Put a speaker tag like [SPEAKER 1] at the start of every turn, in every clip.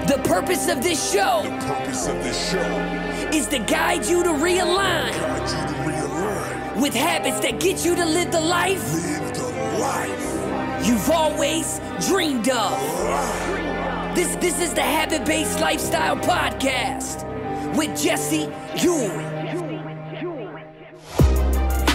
[SPEAKER 1] The purpose of this show is to guide you to realign with habits that get you to live the life you've always dreamed of. This is the Habit-Based Lifestyle Podcast with Jesse Ewing.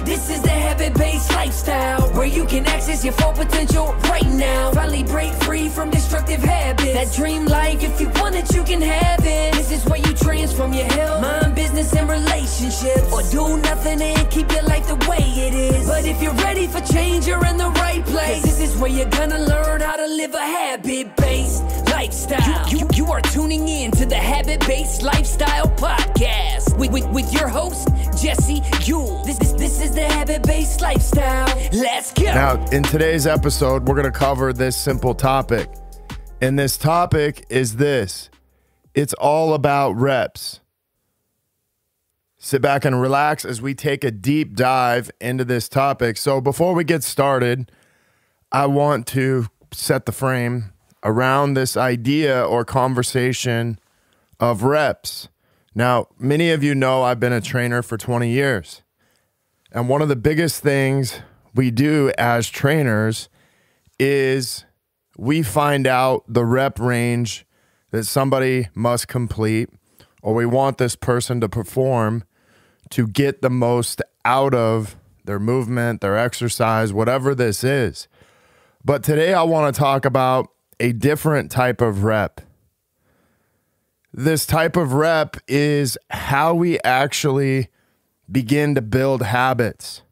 [SPEAKER 1] This is the Habit-Based Lifestyle, where you can access your full potential right now. Finally break free from destructive habits. That dream life, if you want it, you can have it. This is where you transform your health, mind, business, and relationships. Or do nothing and keep your life the way it is. But if you're ready for change, you're in the right place. This is where you're gonna learn how to live a habit-based lifestyle. You are tuning in to the Habit-Based Lifestyle Podcast with your host, Jesse Ewing. This is the Habit-Based Lifestyle. Let's go.
[SPEAKER 2] Now, in today's episode, we're going to cover this simple topic. And this topic is this. It's all about reps. Sit back and relax as we take a deep dive into this topic. So before we get started, I want to set the frame around this idea or conversation of reps. Now, many of you know I've been a trainer for 20 years. And one of the biggest things we do as trainers is we find out the rep range that somebody must complete, or we want this person to perform to get the most out of their movement, their exercise, whatever this is. But today I want to talk about a different type of rep. This type of rep is how we actually begin to build habits.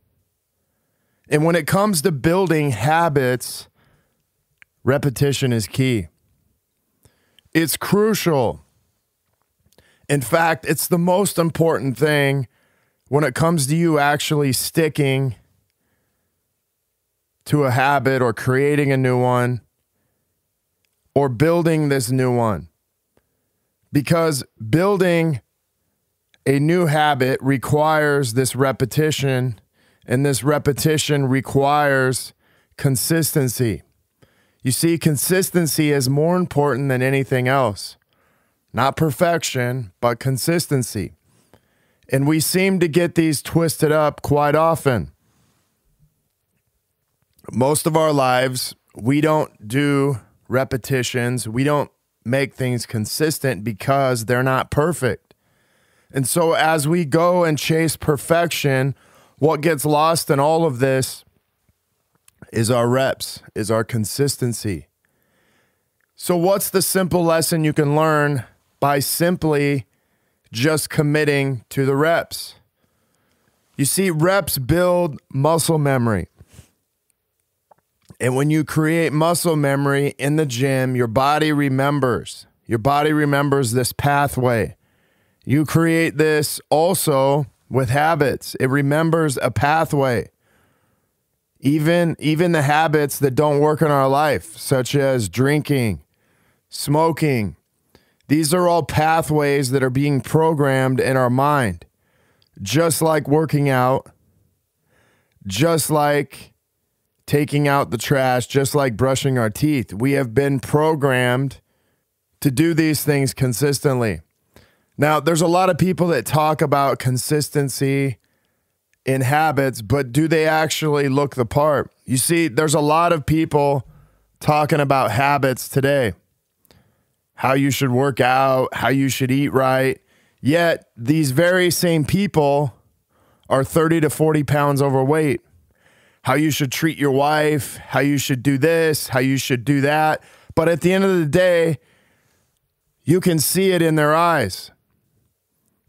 [SPEAKER 2] And when it comes to building habits, repetition is key. It's crucial. In fact, it's the most important thing when it comes to you actually sticking to a habit or creating a new one or building this new one. Because building a new habit requires this repetition, and this repetition requires consistency. You see, consistency is more important than anything else. Not perfection, but consistency. And we seem to get these twisted up quite often. Most of our lives, we don't do repetitions. We don't make things consistent because they're not perfect. And so as we go and chase perfection, what gets lost in all of this is our reps, is our consistency. So what's the simple lesson you can learn by simply just committing to the reps? You see, reps build muscle memory. And when you create muscle memory in the gym, your body remembers. Your body remembers this pathway. You create this also with habits. It remembers a pathway. Even the habits that don't work in our life, such as drinking, smoking. These are all pathways that are being programmed in our mind. Just like working out, just like taking out the trash, just like brushing our teeth. We have been programmed to do these things consistently. Now, there's a lot of people that talk about consistency in habits, but do they actually look the part? You see, there's a lot of people talking about habits today. How you should work out, how you should eat right. Yet, these very same people are 30 to 40 pounds overweight. How you should treat your wife, how you should do this, how you should do that. But at the end of the day, you can see it in their eyes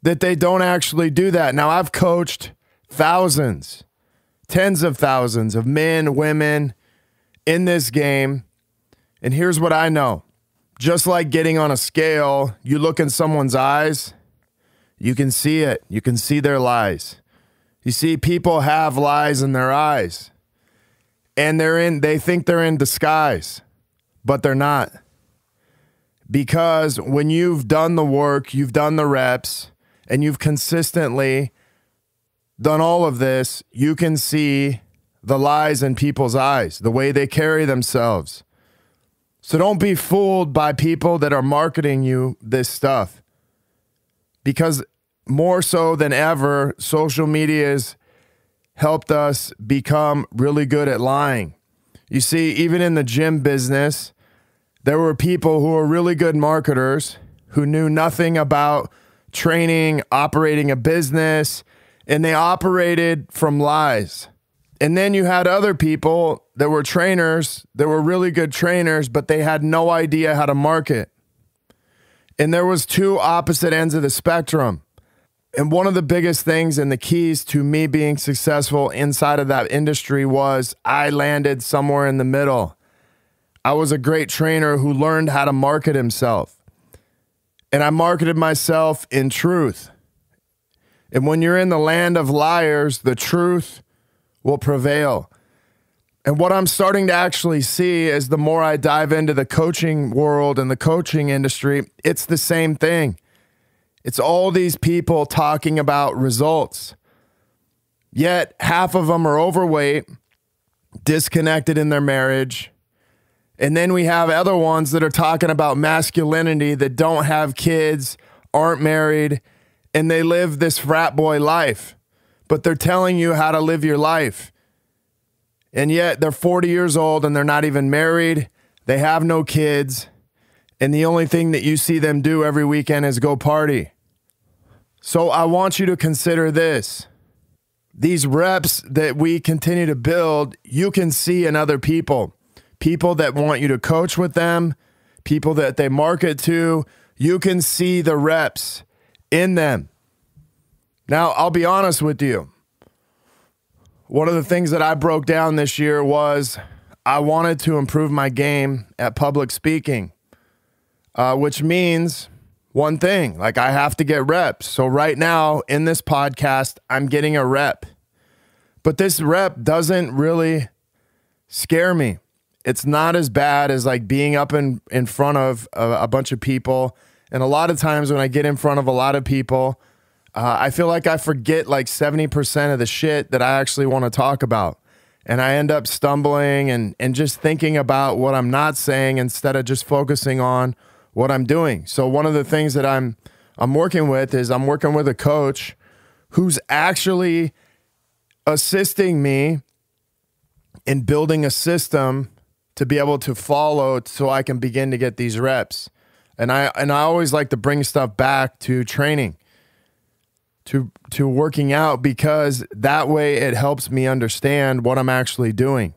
[SPEAKER 2] that they don't actually do that. Now, I've coached thousands, tens of thousands of men, women in this game. And here's what I know. Just like getting on a scale, you look in someone's eyes, you can see it. You can see their lies. You see, people have lies in their eyes. And they think they're in disguise, but they're not. Because when you've done the work, you've done the reps, and you've consistently done all of this, you can see the lies in people's eyes, the way they carry themselves. So don't be fooled by people that are marketing you this stuff. Because more so than ever, social media has helped us become really good at lying. You see, even in the gym business, there were people who were really good marketers who knew nothing about training, operating a business, and they operated from lies. And then you had other people that were trainers, that were really good trainers, but they had no idea how to market. And there was two opposite ends of the spectrum. And one of the biggest things and the keys to me being successful inside of that industry was I landed somewhere in the middle. I was a great trainer who learned how to market himself. And I marketed myself in truth. And when you're in the land of liars, the truth will prevail. And what I'm starting to actually see is the more I dive into the coaching world and the coaching industry, it's the same thing. It's all these people talking about results. Yet half of them are overweight, disconnected in their marriage. And then we have other ones that are talking about masculinity that don't have kids, aren't married, and they live this frat boy life. But they're telling you how to live your life. And yet they're 40 years old and they're not even married. They have no kids. And the only thing that you see them do every weekend is go party. So I want you to consider this. These reps that we continue to build, you can see in other people. People that want you to coach with them, people that they market to, you can see the reps in them. Now, I'll be honest with you. One of the things that I broke down this year was I wanted to improve my game at public speaking, which means one thing, like I have to get reps. So right now in this podcast, I'm getting a rep. But this rep doesn't really scare me. It's not as bad as like being up in front of a bunch of people. And a lot of times when I get in front of a lot of people, I feel like I forget like 70% of the shit that I actually want to talk about. And I end up stumbling and just thinking about what I'm not saying instead of just focusing on what I'm doing. So one of the things that I'm working with is I'm working with a coach who's actually assisting me in building a system to be able to follow so I can begin to get these reps. And I always like to bring stuff back to training, to working out, because that way it helps me understand what I'm actually doing.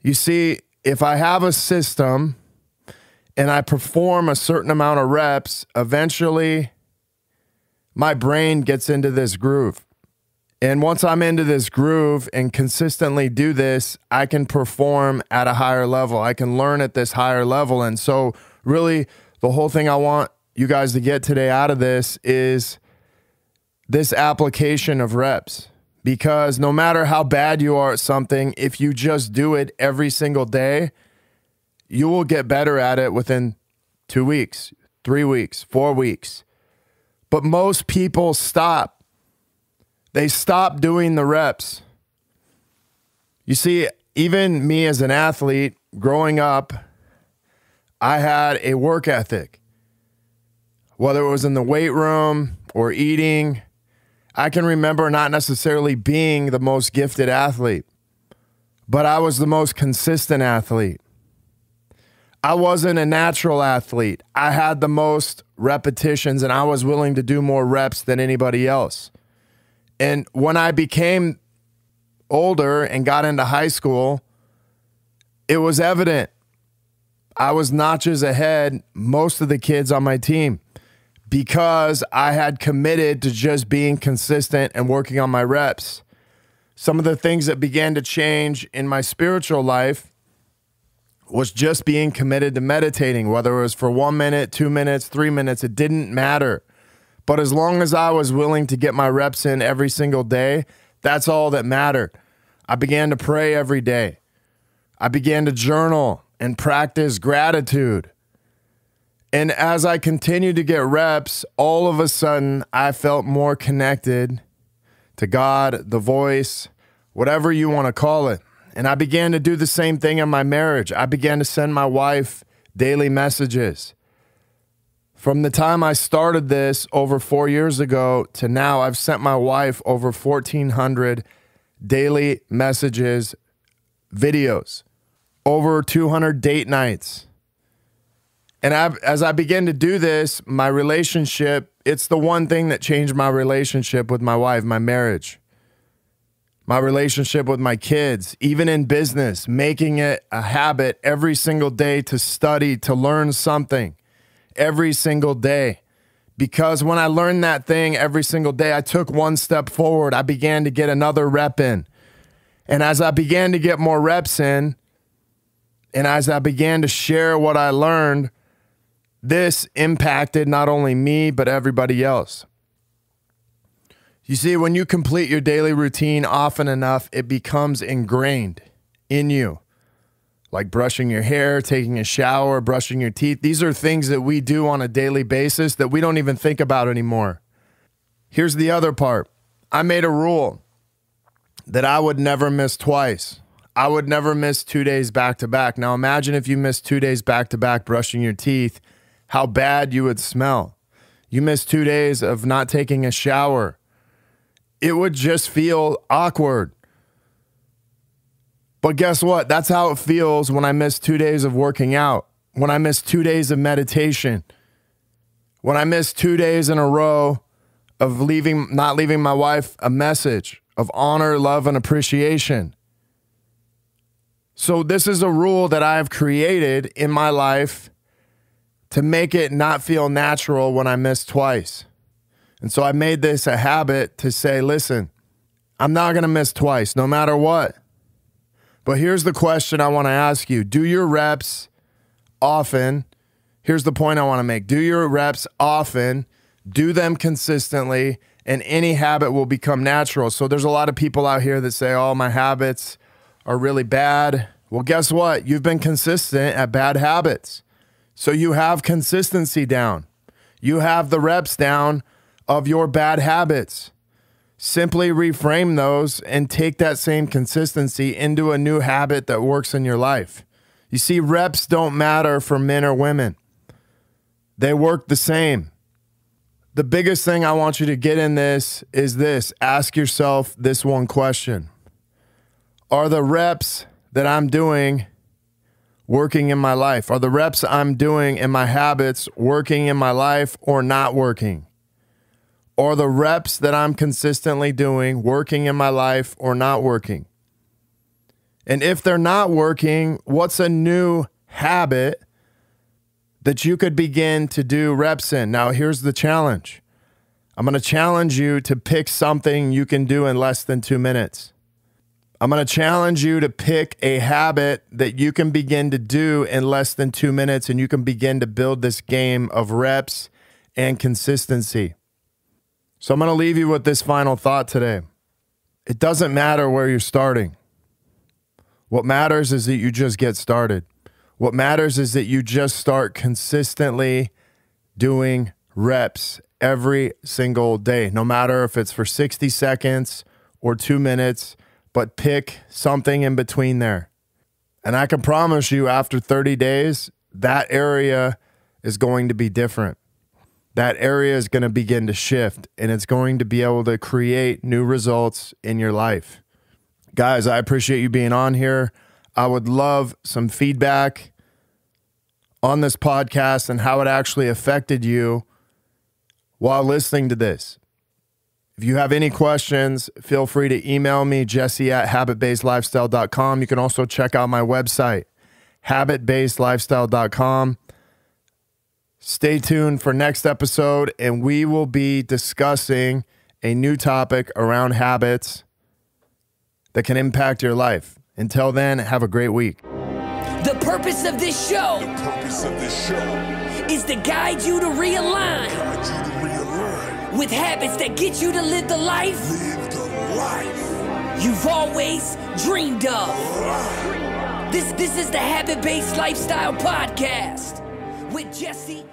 [SPEAKER 2] You see, if I have a system and I perform a certain amount of reps, eventually my brain gets into this groove. And once I'm into this groove and consistently do this, I can perform at a higher level. I can learn at this higher level. And so really the whole thing I want you guys to get today out of this is this application of reps. Because no matter how bad you are at something, if you just do it every single day, you will get better at it within 2 weeks, 3 weeks, 4 weeks. But most people stop. They stop doing the reps. You see, even me as an athlete growing up, I had a work ethic. Whether it was in the weight room or eating, I can remember not necessarily being the most gifted athlete, but I was the most consistent athlete. I wasn't a natural athlete. I had the most repetitions and I was willing to do more reps than anybody else. And when I became older and got into high school, it was evident I was notches ahead most of the kids on my team because I had committed to just being consistent and working on my reps. Some of the things that began to change in my spiritual life was just being committed to meditating, whether it was for 1 minute, 2 minutes, 3 minutes, it didn't matter. But as long as I was willing to get my reps in every single day, that's all that mattered. I began to pray every day. I began to journal and practice gratitude. And as I continued to get reps, all of a sudden, I felt more connected to God, the voice, whatever you want to call it. And I began to do the same thing in my marriage. I began to send my wife daily messages. From the time I started this over 4 years ago to now, I've sent my wife over 1,400 daily messages, videos, over 200 date nights. And as I began to do this, my relationship, it's the one thing that changed my relationship with my wife, my marriage, my relationship with my kids, even in business, making it a habit every single day to study, to learn something every single day. Because when I learned that thing every single day, I took one step forward. I began to get another rep in. And as I began to get more reps in, and as I began to share what I learned, this impacted not only me, but everybody else. You see, when you complete your daily routine often enough, it becomes ingrained in you. Like brushing your hair, taking a shower, brushing your teeth. These are things that we do on a daily basis that we don't even think about anymore. Here's the other part. I made a rule that I would never miss twice. I would never miss 2 days back to back. Now imagine if you missed 2 days back to back brushing your teeth, how bad you would smell. You missed 2 days of not taking a shower. It would just feel awkward. But guess what? That's how it feels when I miss 2 days of working out, when I miss 2 days of meditation, when I miss 2 days in a row of not leaving my wife a message of honor, love, and appreciation. So this is a rule that I've created in my life to make it not feel natural when I miss twice. And so I made this a habit to say, listen, I'm not going to miss twice, no matter what. But here's the question I want to ask you. Do your reps often? Here's the point I want to make. Do your reps often, do them consistently, and any habit will become natural. So there's a lot of people out here that say, oh, my habits are really bad. Well, guess what? You've been consistent at bad habits. So you have consistency down. You have the reps down of your bad habits. Simply reframe those and take that same consistency into a new habit that works in your life. You see, reps don't matter for men or women. They work the same. The biggest thing I want you to get in this is this. Ask yourself this one question. Are the reps that I'm doing working in my life? Are the reps I'm doing in my habits working in my life or not working? Are the reps that I'm consistently doing working in my life or not working? And if they're not working, what's a new habit that you could begin to do reps in? Now, here's the challenge. I'm going to challenge you to pick something you can do in less than 2 minutes. I'm going to challenge you to pick a habit that you can begin to do in less than 2 minutes, and you can begin to build this game of reps and consistency. So I'm going to leave you with this final thought today. It doesn't matter where you're starting. What matters is that you just get started. What matters is that you just start consistently doing reps every single day, no matter if it's for 60 seconds or 2 minutes, but pick something in between there. And I can promise you after 30 days, that area is going to be different. That area is going to begin to shift, and it's going to be able to create new results in your life. Guys, I appreciate you being on here. I would love some feedback on this podcast and how it actually affected you while listening to this. If you have any questions, feel free to email me, jesse@habitbasedlifestyle.com. You can also check out my website, habitbasedlifestyle.com. Stay tuned for next episode, and we will be discussing a new topic around habits that can impact your life. Until then, have a great week.
[SPEAKER 1] The purpose of this show is to guide you to realign with habits that get you to live the life you've always dreamed of. This is the Habit-Based Lifestyle Podcast with Jesse